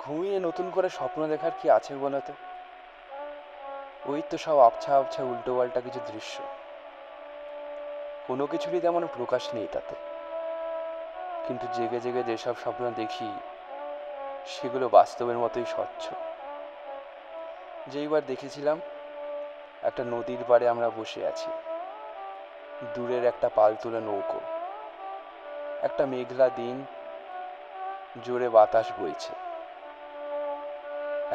ঘুমিয়ে নতুন করে স্বপ্ন দেখার কি আছে বলো তো? ওই তো সব আবছা আবছা উল্টো পাল্টা কিছু দৃশ্য, কোনো কিছুরই তেমন প্রকাশ নেই তাতে। কিন্তু জেগে জেগে যেসব স্বপ্ন দেখি সেগুলো বাস্তবের মতোই স্বচ্ছ। যেইবার দেখেছিলাম একটা নদীর পাড়ে আমরা বসে আছি, দূরের একটা পালতোলা নৌকো, একটা মেঘলা দিন, জোরে বাতাস বইছে,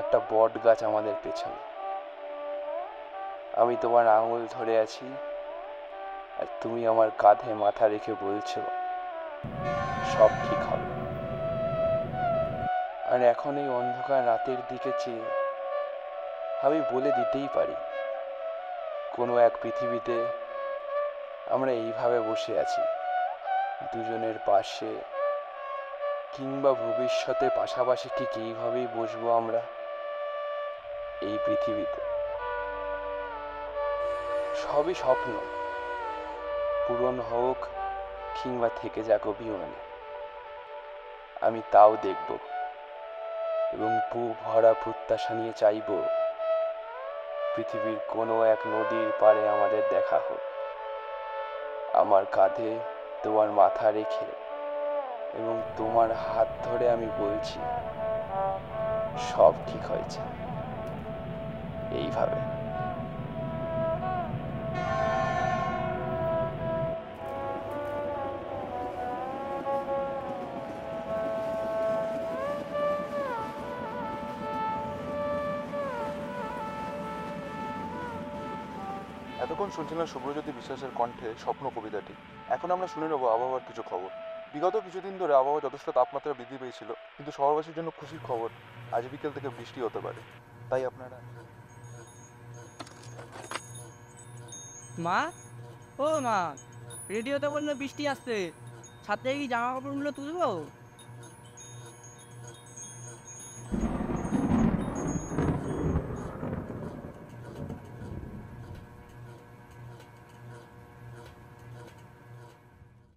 একটা বট গাছ আমাদের পেছনে, আমি তোমার আঙুল ধরে আছি আর তুমি আমার কাঁধে মাথা রেখে বলছো সব ঠিক হবে। আর এখন এই অন্ধকার রাতের দিকে চেয়ে আমি বলে দিতেই পারি, কোনো এক পৃথিবীতে আমরা এইভাবে বসে আছি, দুজনের পাশে, কিংবা ভবিষ্যতে পাশাপাশি ঠিক এইভাবেই বসবো আমরা এই পৃথিবীতে। সবই স্বপ্ন, পূরণ হোক কিংবা থেকে যাক অভিমানে, আমি তাও দেখব এবং বুক ভরা প্রত্যাশা নিয়ে চাইব পৃথিবীর কোনো এক নদীর পাড়ে আমাদের দেখা হোক, আমার কাঁধে তোমার মাথা রেখে এবং তোমার হাত ধরে আমি বলছি সব ঠিক হয়েছে, এইভাবে। এতক্ষণ শুনছিলাম শুভ্রজ্যোতি বিশ্বাসের কণ্ঠে স্বপ্ন কবিতাটি। এখন আমরা শুনে নেব আবহাওয়ার কিছু খবর। বিগত কিছুদিন ধরে আবহাওয়া যথেষ্ট তাপমাত্রা বৃদ্ধি পেয়েছিল, কিন্তু শহরবাসীর জন্য খুশির খবর, আজ বিকেল থেকে বৃষ্টি হতে পারে। তাই আপনারা মা, ও মা, রেডিওতে বললো বৃষ্টি আসছে, ছাদে কি জামা কাপড়গুলো তুলবো?